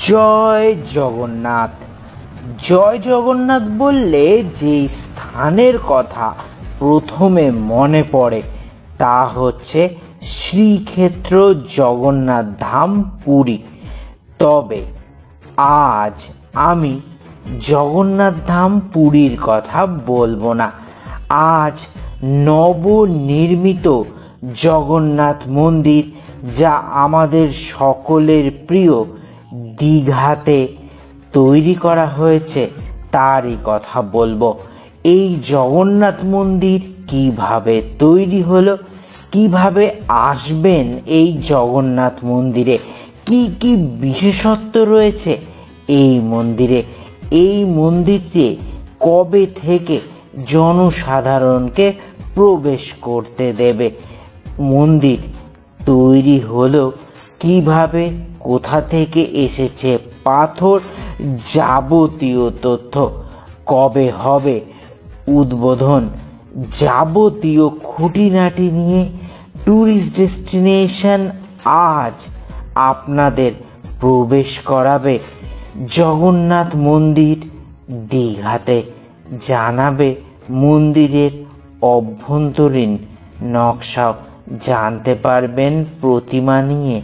জয় জগন্নাথ। জয় জগন্নাথ বললে যে স্থানের কথা প্রথমে মনে পড়ে তা হচ্ছে শ্রীক্ষেত্র জগন্নাথ ধাম পুরী। তবে আজ আমি জগন্নাথ ধাম পুরীর কথা বলবো না। আজ নবনির্মিত জগন্নাথ মন্দির, যা আমাদের সকলের প্রিয় দীঘাতে তৈরি করা হয়েছে, তারই কথা বলবো। এই জগন্নাথ মন্দির কিভাবে তৈরি হলো, কিভাবে আসবেন এই জগন্নাথ মন্দিরে, কি কি বিশেষত্ব রয়েছে এই মন্দিরে, এই মন্দিরটি কবে থেকে জনসাধারণকে প্রবেশ করতে দেবে, মন্দির তৈরি হলো কিভাবে, কোথা থেকে এসেছে পাথর, যাবতীয় তথ্য, কবে হবে উদ্বোধন, যাবতীয় খুঁটিনাটি নিয়ে ট্যুরিস্ট ডেস্টিনেশন আজ আপনাদের প্রবেশ করাবে জগন্নাথ মন্দির দীঘাতে। জানাবে মন্দিরের অভ্যন্তরীণ নকশাও, জানতে পারবেন প্রতিমা নিয়ে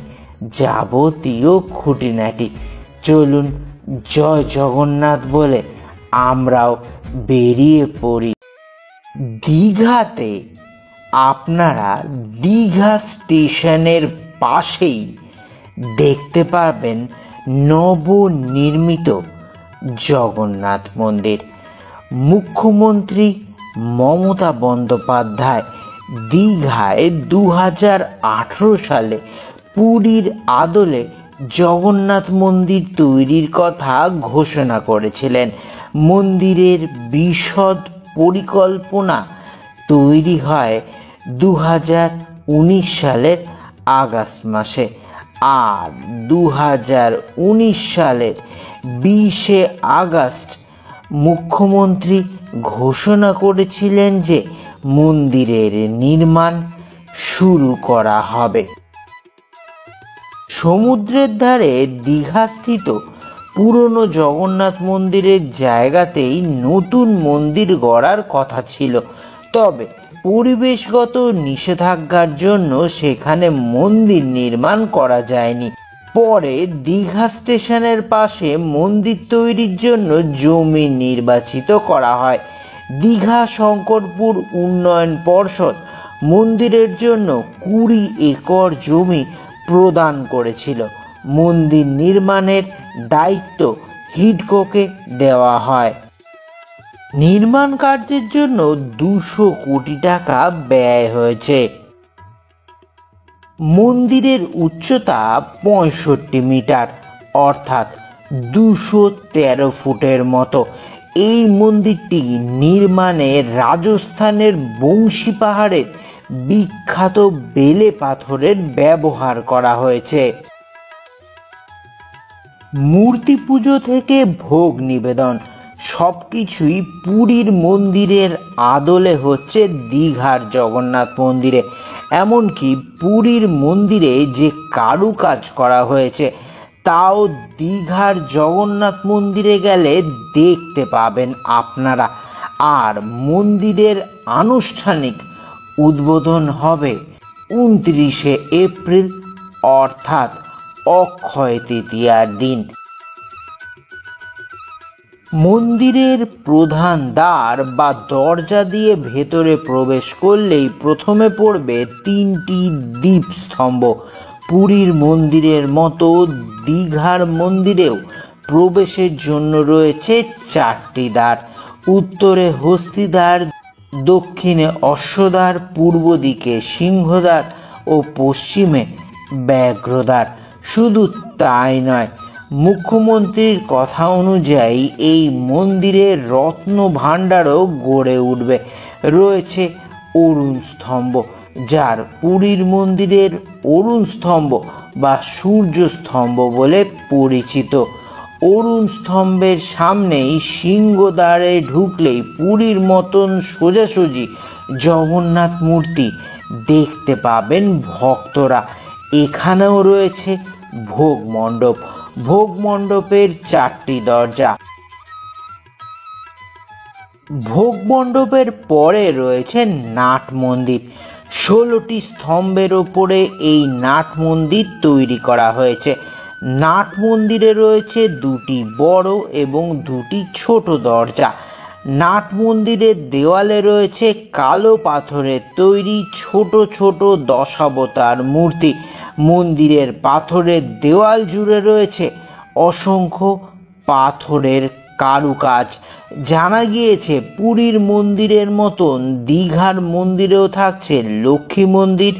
যাবতীয় খুঁটিনাটি। চলুন জয় জগন্নাথ বলে আমরাও বেরিয়ে পড়ি। দীঘাতে আপনারা দীঘা স্টেশনের পাশেই দেখতে পারবেন নবনির্মিত জগন্নাথ মন্দির। মুখ্যমন্ত্রী মমতা বন্দ্যোপাধ্যায় দীঘায় 2018 সালে পুরীর আদলে জগন্নাথ মন্দির তৈরির কথা ঘোষণা করেছিলেন। মন্দিরের বিশদ পরিকল্পনা তৈরি হয় 2019 সালের আগস্ট মাসে, আর 2019 সালের 20 আগস্ট মুখ্যমন্ত্রী ঘোষণা করেছিলেন যে মন্দিরের নির্মাণ শুরু করা হবে। সমুদ্রের ধারে দীঘাস্থিত পুরনো জগন্নাথ মন্দিরের জায়গাতেই নতুন মন্দির গড়ার কথা ছিল, তবে পরিবেশগত নিষেধাজ্ঞার জন্য সেখানে মন্দির নির্মাণ করা যায়নি। পরে দীঘা স্টেশনের পাশে মন্দির তৈরির জন্য জমি নির্বাচিত করা হয়। দীঘা শঙ্করপুর উন্নয়ন পর্ষদ মন্দিরের জন্য 20 একর জমি প্রদান করেছিল। মন্দির নির্মাণের দায়িত্ব হিডকোকে দেওয়া হয়। নির্মাণ কার্যের জন্য 200 কোটি টাকা ব্যয় হয়েছে। মন্দিরের উচ্চতা 65 মিটার, অর্থাৎ 213 ফুটের মতো। এই মন্দিরটি নির্মাণে রাজস্থানের বংশী পাহাড়ের বিখ্যাত বেলে পাথরের ব্যবহার করা হয়েছে। মূর্তি পুজো থেকে ভোগ নিবেদন সবকিছুই পুরীর মন্দিরের আদলে হচ্ছে দীঘার জগন্নাথ মন্দিরে। এমনকি পুরীর মন্দিরে যে কারুকাজ করা হয়েছে তাও দীঘার জগন্নাথ মন্দিরে গেলে দেখতে পাবেন আপনারা। আর মন্দিরের আনুষ্ঠানিক উদ্বোধন হবে 29 এপ্রিল, অর্থাৎ অক্ষয় তৃতীয়ার দিন। মন্দিরের প্রধান দ্বার বা দরজা দিয়ে ভেতরে প্রবেশ করলেই প্রথমে পড়বে 3টি দীপস্তম্ভ। পুরীর মন্দিরের মতো দীঘার মন্দিরেও প্রবেশের জন্য রয়েছে 4টি দ্বার। উত্তরে হস্তিদ্বার, দক্ষিণে অশ্বদ্বার, পূর্ব দিকে সিংহদ্বার ও পশ্চিমে ব্যাঘ্রদ্বার। শুধু তাই নয়, মুখ্যমন্ত্রীর কথা অনুযায়ী এই মন্দিরের রত্ন ভাণ্ডারও গড়ে উঠবে। রয়েছে অরুণ স্তম্ভ, যার পুরীর মন্দিরের অরুণ স্তম্ভ বা সূর্য স্তম্ভ বলে পরিচিত। অরুণ স্তম্ভের সামনেই সিংহদ্বারে ঢুকলেই পুরীর মতন সোজাসুজি জগন্নাথ মূর্তি দেখতে পাবেন ভক্তরা। এখানেও রয়েছে ভোগ মণ্ডপ। ভোগ মণ্ডপের 4টি দরজা। ভোগ মণ্ডপের পরে রয়েছে নাট মন্দির। 16টি স্তম্ভের ওপরে এই নাট মন্দির তৈরি করা হয়েছে। নাট মন্দিরে রয়েছে 2টি বড় এবং 2টি ছোট দরজা। নাট মন্দিরের দেওয়ালে রয়েছে কালো পাথরের তৈরি ছোট ছোট দশাবতার মূর্তি। মন্দিরের পাথরের দেওয়াল জুড়ে রয়েছে অসংখ্য পাথরের কারুকাজ। জানা গিয়েছে পুরীর মন্দিরের মতন দীঘার মন্দিরেও থাকছে লক্ষ্মী মন্দির।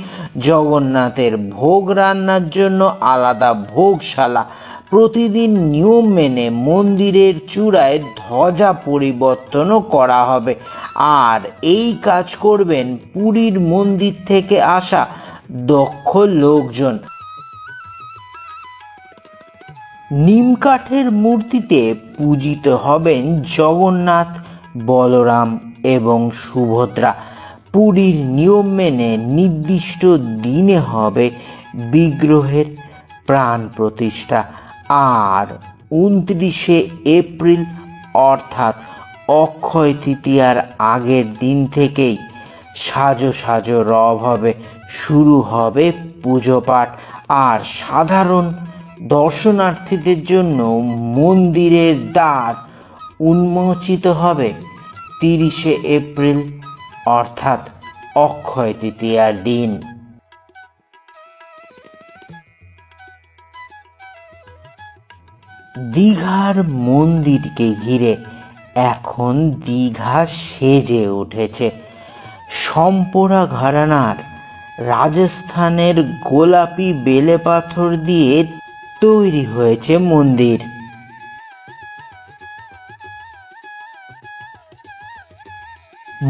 জগন্নাথের ভোগ রান্নার জন্য আলাদা ভোগশালা। প্রতিদিন নিয়ম মেনে মন্দিরের চূড়ায় ধ্বজা পরিবর্তনও করা হবে। আর এই কাজ করবেন পুরীর মন্দির থেকে আসা দক্ষ লোকজন। নিম কাঠের মূর্তিতে পূজিত হবেন জগন্নাথ, বলরাম এবং সুভদ্রা। পুরীর নিয়ম মেনে নির্দিষ্ট দিনে হবে বিগ্রহের প্রাণ প্রতিষ্ঠা। আর 29শে এপ্রিল অর্থাৎ অক্ষয় তৃতীয়ার আগের দিন থেকেই সাজো সাজো রব হবে, শুরু হবে পুজো পাঠ। আর সাধারণ দর্শনার্থীদের জন্য মন্দিরের দ্বার উন্মোচিত হবে 30শে এপ্রিল অর্থাৎ অক্ষয় তৃতীয়ার দিন। দীঘার মন্দিরকে ঘিরে এখন দীঘা সেজে উঠেছে। সম্পরা ঘরানার রাজস্থানের গোলাপি বেলে পাথর দিয়ে তৈরি হয়েছে মন্দির।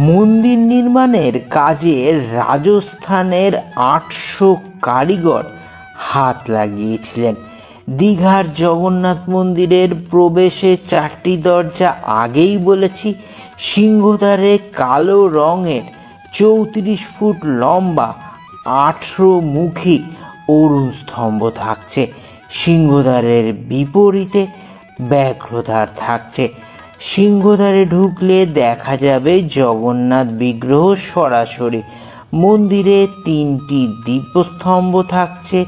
মন্দির নির্মাণের কাজে রাজস্থানের 800 কারিগর হাত লাগিয়েছিলেন। দীঘার জগন্নাথ মন্দিরের প্রবেশে 4টি দরজা আগেই বলেছি। সিংহদ্বারে কালো রঙের 34 ফুট লম্বা 18 মুখী অরুণ স্তম্ভ থাকছে। সিংহদ্বারের বিপরীতে ব্যাঘ্রদ্বার থাকছে। সিংহদ্বারে ঢুকলে দেখা যাবে জগন্নাথ বিগ্রহ সরাসরি। মন্দিরে 3টি দীপস্তম্ভ থাকছে।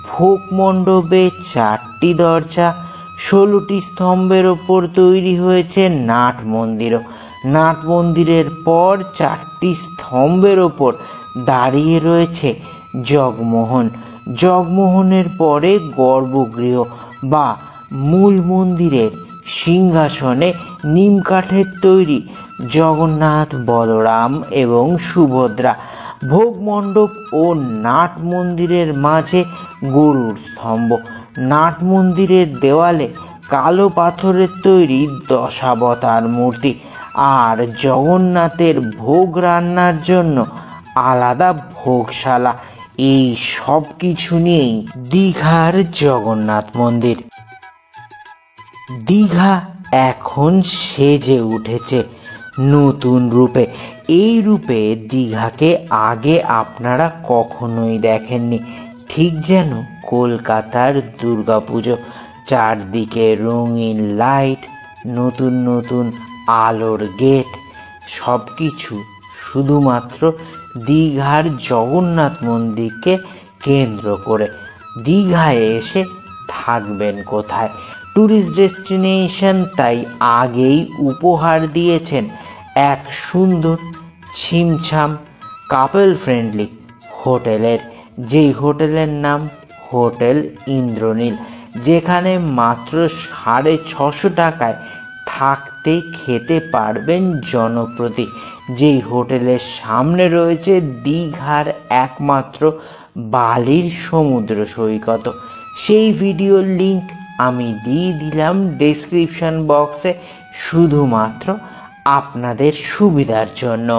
ভোগ মণ্ডপে 4টি দরজা। 16টি স্তম্ভের ওপর তৈরি হয়েছে নাট মন্দিরও। নাট মন্দিরের পর 4টি স্তম্ভের ওপর দাঁড়িয়ে রয়েছে জগমোহন। জগমোহনের পরে গর্ভগৃহ বা মূল মন্দিরের সিংহাসনে নিম কাঠের তৈরি জগন্নাথ, বলরাম এবং সুভদ্রা। ভোগ মণ্ডপ ও নাট মন্দিরের মাঝে গরুর স্তম্ভ। নাট মন্দিরের দেওয়ালে কালো পাথরের তৈরি দশাবতার মূর্তি। আর জগন্নাথের ভোগ রান্নার জন্য আলাদা ভোগশালা। এই সব কিছু নিয়েই দীঘার জগন্নাথ মন্দির। দীঘা এখন সেজে উঠেছে নতুন রূপে। এই রূপে দীঘাকে আগে আপনারা কখনোই দেখেননি। ঠিক যেন কলকাতার দুর্গাপুজো। চারদিকে রঙিন লাইট, নতুন নতুন আলোর গেট, সব কিছু শুধুমাত্র দীঘার জগন্নাথ মন্দিরকে কেন্দ্র করে। দীঘায় এসে থাকবেন কোথায়? ট্যুরিস্ট ডেস্টিনেশন তাই আগেই উপহার দিয়েছেন এক সুন্দর ছিমছাম কাপল ফ্রেন্ডলি হোটেলের, যেই হোটেলের নাম হোটেল ইন্দ্রনীল, যেখানে মাত্র 650 টাকায় থাকতে খেতে পারবেন জনপ্রতি। যেই হোটেলের সামনে রয়েছে দীঘার একমাত্র বালির সমুদ্র সৈকত। সেই ভিডিওর লিঙ্ক আমি দিয়ে দিলাম ডেসক্রিপশন বক্সে শুধুমাত্র আপনাদের সুবিধার জন্য।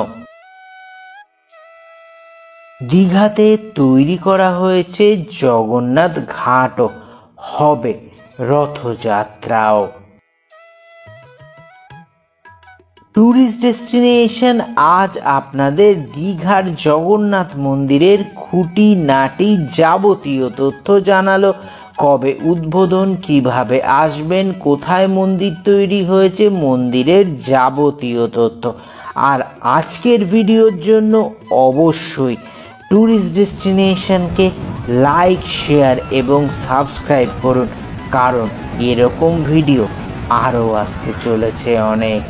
দীঘাতে তৈরি করা হয়েছে জগন্নাথ ঘাটও, হবে রথযাত্রাও। ট্যুরিস্ট ডেস্টিনেশন আজ আপনাদের দীঘার জগন্নাথ মন্দিরের খুঁটিনাটি যাবতীয় তথ্য জানালো। কবে উদ্বোধন, কিভাবে আসবেন, কোথায় মন্দির তৈরি হয়েছে, মন্দিরের যাবতীয় তথ্য। আর আজকের ভিডিওর জন্য অবশ্যই ট্যুরিস্ট ডেস্টিনেশনকে লাইক, শেয়ার এবং সাবস্ক্রাইব করুন, কারণ এরকম ভিডিও আরও আসতে চলেছে অনেক।